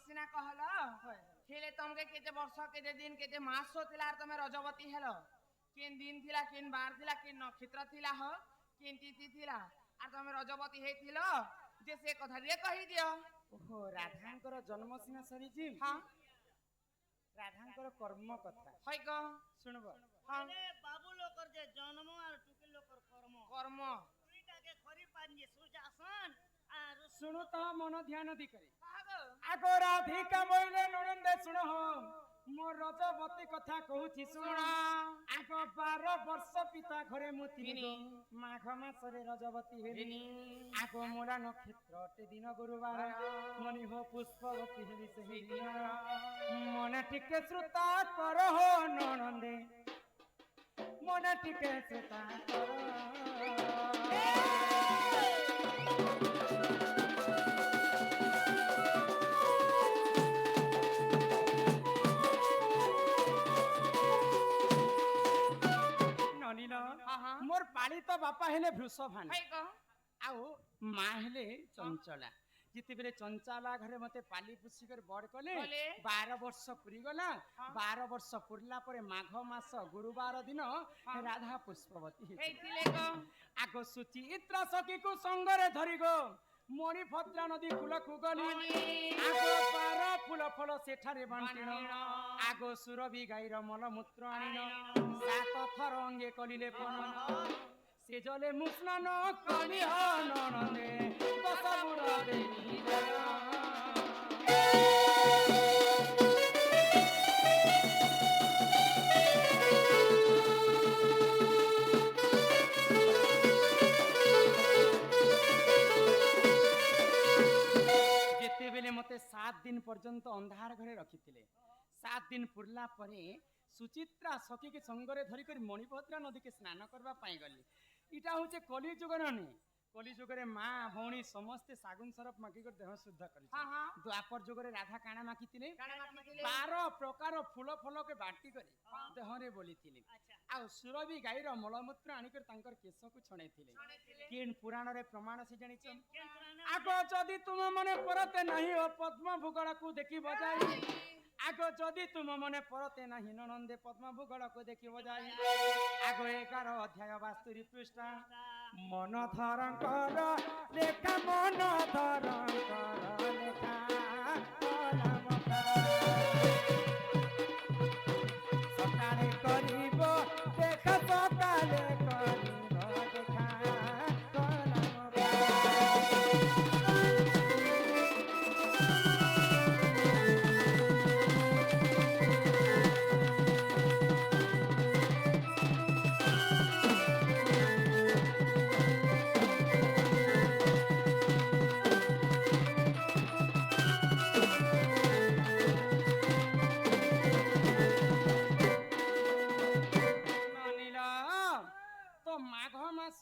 ସିନା कहल ହେଲେ ତମକେ କେତେ ବର୍ଷ କେତେ ଦିନ କେତେ ମାସ ଥିଲା ଆର ତମେ ରଜବତୀ ହେଲ କେନ୍ ଦିନ ଥିଲା କେନ୍ ବାର ଥିଲା କେନ୍ ନକ୍ଷତ୍ର ଥିଲା କେନ୍ ତିଥି ଥିଲା ଆର ତମେ ରଜବତୀ ହେଇଥିଲ ଯେ ସେ କଥା ଟିକେ କହିଦିଅ। ଓହୋ ରାଧାଙ୍କର ଜନ୍ମ ସିନା ସରିଛି ହଁ ରାଧାଙ୍କର କର୍ମ କଥା হয় গ ଶୁଣବ মানে বাবু লোকর যে জন্ম আর টুকি লোকর কর্ম কর্ম দুইটাকে খরি পান যে সূর্যাসন আর ଶୁଣୁ ତ ମନ ଧ୍ୟାନ ଦି କରି কাহাগ ଆଗ ରାଧିକା ବୋଇଲେ ନଣନ୍ଦେ ଶୁଣ ମୋ ରଜବତୀ କଥା କହୁଛି ଶୁଣ ଆଗ 12 ବର୍ଷ ପିତା ଘରେ ମୁଁ ଥିଲି ମାଘ ମାସରେ ରଜବତୀ ହେଲି ଆଗ ମୋଡ଼ା ନକ୍ଷତ୍ର ଅଟେ ଦିନ ଗୁରୁବାର ମନି ହୋ ପୁଷ୍ପବତୀ ହେଲି ସେହି ଦିନ ମନେ ଟିକେ ଶ୍ରୁତା କର ହୋ ନଣନ୍ଦେ ମନେ ଟିକେ ଶ୍ରୁତା କର मोर पालित बापा हेले वृषभान হয় গ आउ माँ हेले चंचला जिते बेले चंचला घरे मते पाली पुसी कर बड़ कले कले। 12 वर्ष पुरी गला 12 वर्ष पुरला परे माघ मास गुरुवार दिन राधा पुष्पवती ହେଇଥିଲେ ଗ आगो सुचि इत्रा सखी को संगरे धरि गो मणिभद्रा नदी फूल गली आगो 12 फूल फल सेठारे बांटिण आगो सुरभि गाईर मलमूत्र आनिन 7 थर अंगे कलिले पन से जले मुस्नान कली ननदे दश बुढ़ देवी जेतेबेले मते 7 दिन पर्यंत अंधार घरे रखिथिले 7 दिन पुरला परे सुचित्रा सखी के संगरे धरी कर मणिभद्रा नदी के स्नान करबा पाई गली इटा होचे कली जुग नने कली जुगरे माँ भौणी समस्ते सागुन सरप मागी कर देह शुद्ध करी हाँ हाँ द्वापर जुगरे राधा काना माखिथिले କାଣା ମାଗିଥିଲେ 12 प्रकार फूल फल के बाटी करे देहरे बोलीथिले आ सुरभि गाईर मलमूत्र आनिकर तांकर केश को छणेथिले केन पुराण रे प्रमाण से जानिछन आगो जदि तुम मने परते नहीं हो पद्म भूगोल को देखि बजाई आगो जदि तुम मने परते नहीं ननंदे पद्म भूगोल को देखि बजाई आगो 11 अध्याय 72 पृष्ठ मन धरंकर लेखा मन धरंकर लेखा कलमका सकाले करिब देखा सकाले करिब देखा कलमका तो माघ मास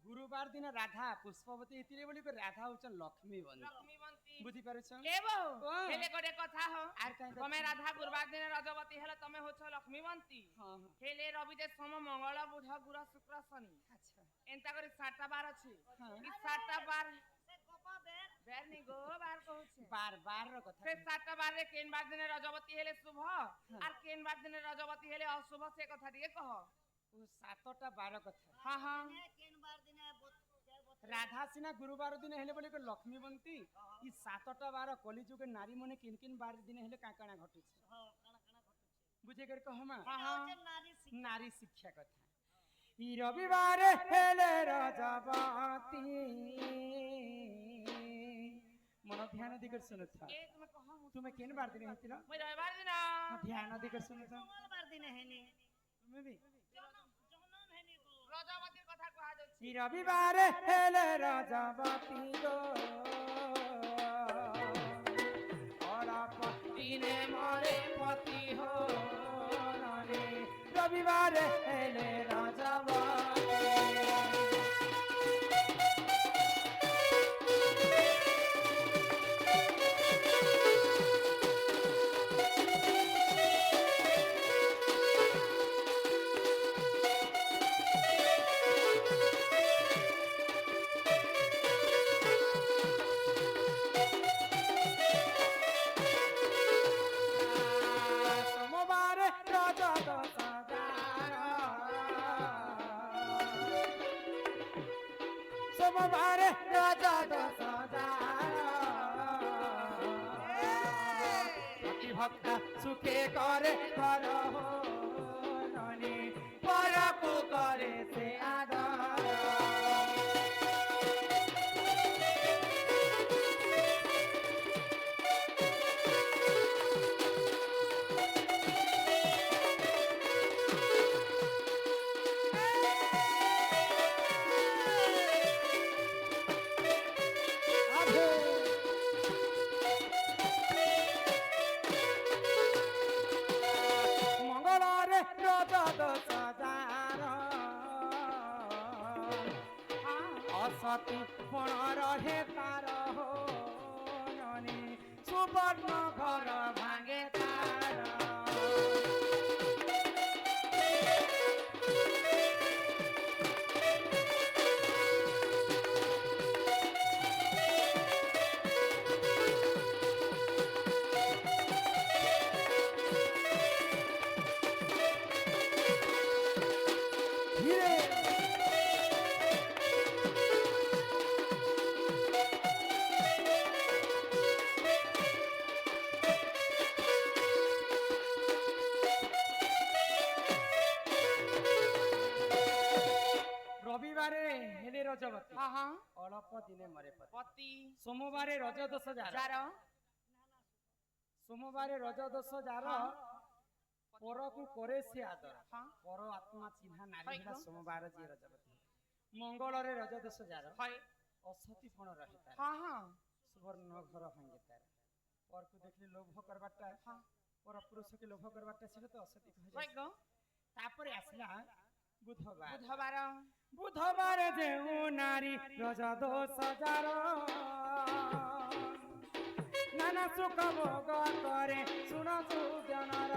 गुरुवार दिन राधा पुष्पवती हेतिले बोली को राधा होचन लक्ष्मी बन ଲକ୍ଷ୍ମୀବନ୍ତୀ बुझी पारुछ କେ ବୋଉ ହଁ। ହେଲେ ଗୋଟେ କଥା ଆର କାଇଁ କଥା? ତମେ ରାଧା ଗୁରୁବାର ଦିନ ରଜବତୀ ହେଲେ ତମେ ହଉଛ ଲକ୍ଷ୍ମୀବନ୍ତୀ हां हां ହେଲେ ରବି ଯେ ସୋମ ମଙ୍ଗଳ ବୁଧ ଗୁର ଶୁକ୍ର ଶନି अच्छा ଏନ୍ତା କରି 7ଟା ବାର ଅଛି हां ଇ 7ଟା ବାର সে কপা বের ବେର ନି गो ବାର କହୁଛେ बार बार रो ସେ कथा 7ଟା ବାରରେ କେନ୍ ବାର ଦିନ ରଜବତୀ ହେଲେ ଶୁଭ ଆର କେନ୍ ବାର ଦିନ ରଜବତୀ ହେଲେ ଅଶୁଭ ସେ କଥା ଟିକେ କହ वो 7टा 12 कथा ହଁ ହଁ কেন বার দিনে राधा सिना गुरुवार दिन हेले बोली को लक्ष्मी बनती ई 7टा 12 कली जुग नारी मने किन किन बार दिन हेले काकणा घटुछ হ্যাঁ কানা কানা ঘটছে बुझे कर कहमा हाँ, এটা হচ্ছে নারী শিক্ষা नारी शिक्षा कथा ई रविवार हेले रजबती मन ध्यान दिकर सुनत ଏ ତୁମେ କହ ମୁଁ तुम्हें केन बार दिन हेतिला ମୁଇଁ ରବିବାର ଦିନ ध्यान दिकर सुनत মঙ্গলবার দিনে হেনি तुम्हें भी জনম হেনি গো ରଜବତୀ କଥା କୁହାଯାଉଛି ई रविवार हेले रजबती गो ओरा पतिने मरे पति हो रे रविवार हेले रजबती ଭକ୍ତା ସୁଖେ କରେ ଘର ହୋ ନନୀ ପରକୁ କରେ ସେ ଆଦର। ମଙ୍ଗଳରେ ରଜ ଦଶ ଜାର ଅସତୀ ପଣ ରହେ ତାର ହୋ ନନୀ ସୁବର୍ଣ୍ଣ ଘର ଭାଙ୍ଗେ ତାର। রবিবারে হেলে রজবতী ହଁ ହଁ অল্প দিনে মরে পতি। ପତି সোমবারে রজ দোষ যার ଜାର সোমবারে রজ দোষ যার পরকু করে সে আদর। ହଁ পর আত্মা চিহ্না নারী হয় হেলা গো। সোমবার যে রজবতী। মঙ্গলরে রজ দোষ যার হয় অসতী পণ রহে তার ହଁ ହଁ সুবর্ণ ঘর ভাঙ্গে তার। পরকু দেখলে লোভ করবারটা ହଁ পর পুরুষকে লোভ করবারটা সেটা তো অসতী হয় কহে। গো। তারপরে আসলা বুধবার। ବୁଧବାର বুধবার যেউ নারী রজ দোষ যার নানা সুখ ভোগ করে শুণ সুজনর।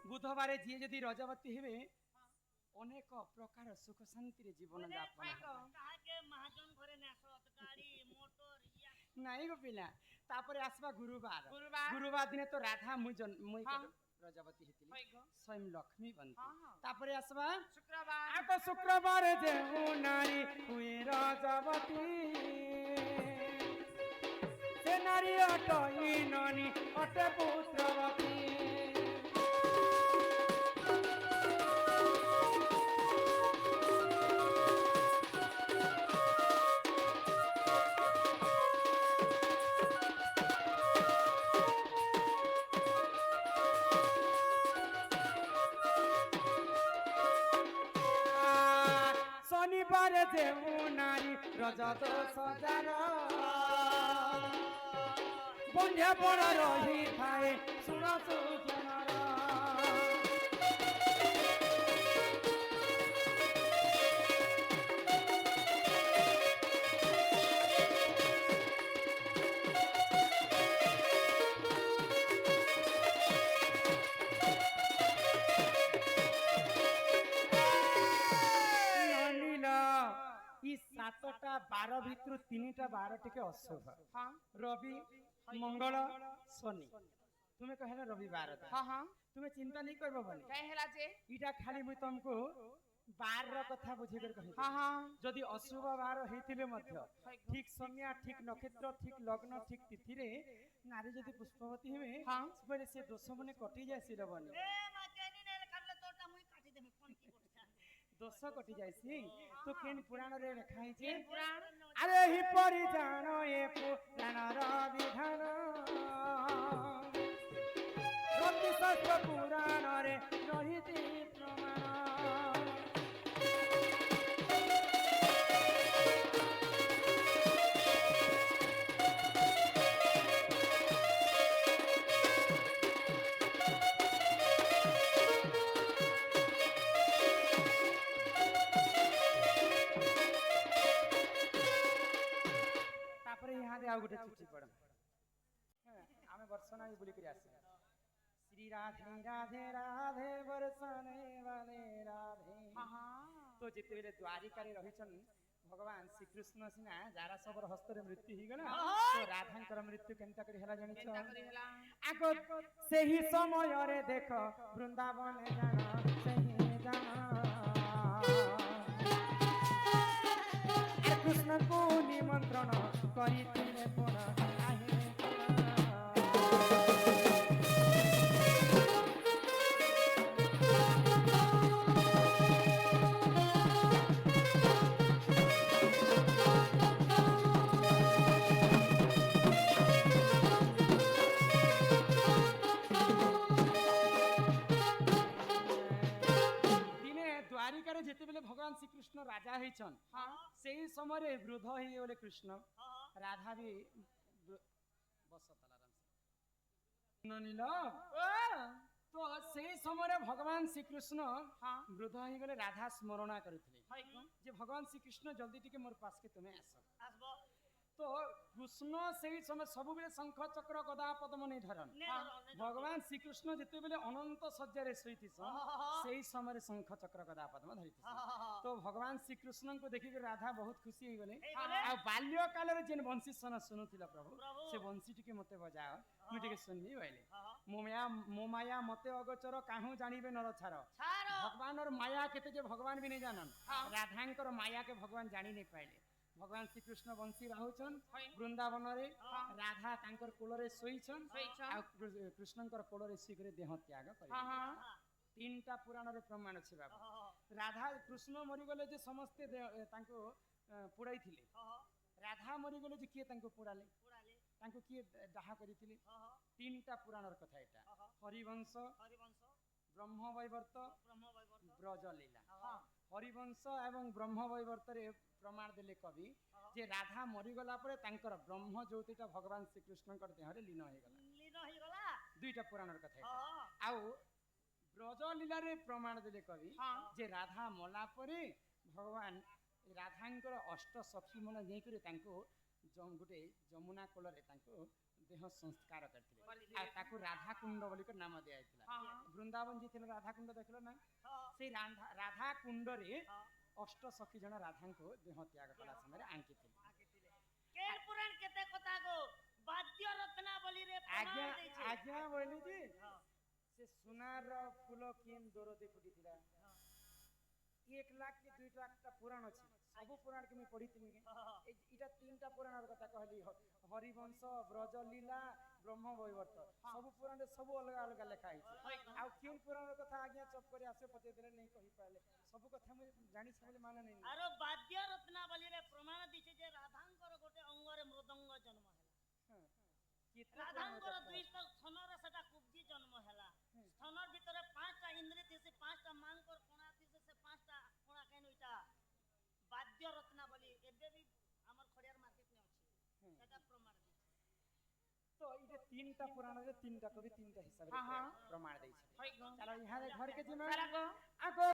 বুধবারে যিয়ে যদি রজবতী হেবে অনেক প্রকার সুখ শান্তিরে জীবন যাপন হয় গো। তাহাকে মহাজন ঘরে নেশত গাড়ি মোটর ইয়া নাই গো পিলা। তারপরে আসবা গুরুবার। ଗୁରୁବାର গুরুবার দিনে তো রাধা মুই হ্যাঁ। রজবতী হেতিলি হয় গো। স্বয়ং লক্ষ্মী বন্তি। ହଁ ହଁ তারপরে আসবা শুক্রবার আগ শুক্রবার যেউ নারী হুয়ে রজবতী সে নারী অটই ননি অটে পুত্রবতী। শনিবারে যেউ নারী রজ দোষ যার বন্ধ্যা পড়া রহি থাকে শুণ সুজনর। ই সাতটা বার ভিতর তিনটা বার টিকে অশুভ। ହଁ রবি মঙ্গল শনি তুমি কহিলা রবিবার। ହଁ ହଁ তুমি চিন্তা নেই করব বলে କାଇଁ ହେଲା ଯେ ইটা খালি মুই তোমাকে বার কথা বুঝিবার কহি। ହଁ ହଁ যদি অশুভ বার হইতিলে মধ্য হয় গো। ঠিক সময় ঠিক নক্ষত্র ঠিক লগ্ন ঠিক তিথিরে নারী যদি পুষ্পবতী হবে হ্যাঁ। বলে সে দোষ মনে কটি যায় শিরবনি। এ মাতেনি নেল কাটলে তোরটা মুই কাটি দেমি কোন কি করছা দোষ কটি যাইছি তো কেন পুরাণরে লেখা হইছে କେନ୍ ପୁରାଣ আরে হি পরি জানো এ পুরাণর বিধান রতি শাস্ত্র পুরাণরে রহিতি প্রমাণ। তারপরে ইহাদে আউ গোটে চিঠি পড়। হ্যাঁ আমি বর্ষনা বলি করে আসি। শ্রী রাধে রাধে রাধে বর্ষনে বালে রাধে। ହଁ ହଁ তো যেতেবেলে দ্বারিকারে রহিছন भगवान श्रीकृष्ण सिना जारा सबर हस्तर मृत्यु ही गला हाँ। तो राधांकर मृत्यु केनता करी हला जानिछ କେନ୍ତା କରି ହେଲା आगो सेही समय रे देख वृंदावन जाना सही जाना कृष्ण को निमंत्रण करिथिले पुन आहे दिने द्वारिका रे जेते बेले भगवान श्रीकृष्ण राजा हेछन ହଁ सेही समय रे वृद्ध ही बोले कृष्ण हाँ राधा भी बस आराम से नील ଓ तो सेही समय रे भगवान श्रीकृष्ण ହଁ वृद्ध ही गले राधा स्मरणा करथिले ହଇ କଣ जे भगवान श्रीकृष्ण जल्दी टिके मोर पास के तुम्हें आस आसबो तो कृष्ण सेही समय सब बेले शंख चक्र गदा पद्म नहीं धरन ने धरो, ने धरो। भगवान श्रीकृष्ण जेते बेले अनंत सज्जा रे सहितिसन हाँ। सेही समय रे शंख चक्र गदा पद्म धरितिसन हाँ। तो भगवान श्रीकृष्ण को देखि के राधा बहुत खुशी हो गले हे गले। आ बाल्य काल रे जेन वंशी सन सुनुथिला प्रभु प्रभु। से वंशी टिके मते बजाओ मु टिके सुननी बोले हाँ। मो माया मते अगोचर काहू जानिबे नर छार छारो भगवान और माया केते जे भगवान भी नहीं जानन हाँ। राधांकर माया के भगवान जानी नहीं पाइले भगवान श्रीकृष्ण वंशी राहुछन हई। वृंदावन रे हाँ। राधा तांकर कोल रे सोईछन सोईछन। आ कृष्णंकर कोल रे शीघ्र देह त्याग ହଁ करिले ହଁ तीनटा पुराण रे प्रमाण अछि बाबू हाँ। राधा कृष्ण मरि गले जे समस्ते तांको पुड़ाई थिले हाँ। राधा मरि गले जे किए तांको पुड़ाले उड़ाले तांको किए दाह करिथिले हाँ। तीनटा पुराणर कथा एटा हाँ। हरिवंश हरिवंश ब्रह्म वैवर्त ब्रह्म वैवर्त ब्रज लीला हाँ। हरिवंश एवं ब्रह्म वैवर्त रे प्रमाण देले कवि जे राधा मरि गला परे तांकर ब्रह्म ज्योतिटा भगवान श्रीकृष्णकर देह रे लीन होई गला लीन होई गला दुईटा पुराणर कथा एटा हाँ। आउ ब्रज लीला रे प्रमाण देले कवि हाँ। जे राधा मला परे भगवान राधांकर अष्ट सखी मन नेई करे तांको गोटे जमुना कोल रे तांको देह संस्कार करथिले କରିଥିଲେ। आ ताको राधा कुंड बोली कर नाम दिया आइतला ହଁ ହଁ वृंदावन जी थिले राधा कुंड देखलो ना हाँ। से राधा कुंड रे हाँ। अष्ट सखी जन राधांको देह त्याग कला समय आंकिथिले आकिथिले। केन पुराण केते कथा गो बाद्य रत्नावली रे आज्ञा प्रमाण दैछे आज्ञा बोली जी हाँ। से सुनार फूल केन दोरते फुटिथिला 1 लाख के 2 लाख ता पुराण अछि सब पुराण के मैं पढ़िथिनि हाँ। इटा तीनटा पुराण कथा कहली हरिवंश ब्रज लीला ब्रह्म वैवर्त सब पुराण रे सब अलग अलग लिखा है आ केन पुराण कथा आज्ञा चप करे आसे पते देले नहीं कहि पाले सब कथा मैं जानि छले माने नहीं आरो बाद्य रत्नावली रे प्रमाण दिछे जे राधांकर गोटे अंगरे मृदंग जन्म हैला हाँ। केते पुराण राधांकर कथा? दुई स्तनर सेटा कुब्जी जन्म हैला स्तनर भितरे 5टा इंद्रिय थिसे 5टा मांकर कोणा थिसे से 5टा कोणा केन इटा बाद्य रत्नावली एबे भी हमर खड़ियार मार्केट में अछि सेटा प्रमाण दिछे तो इटे तीनटा पुराण रे तीनटा कवि तीनटा हिसाब रे हाँ, हाँ। प्रमाण दै छै ହଇ କଣ चलो यहाँ रे घर के जिम्मा चला गो आगो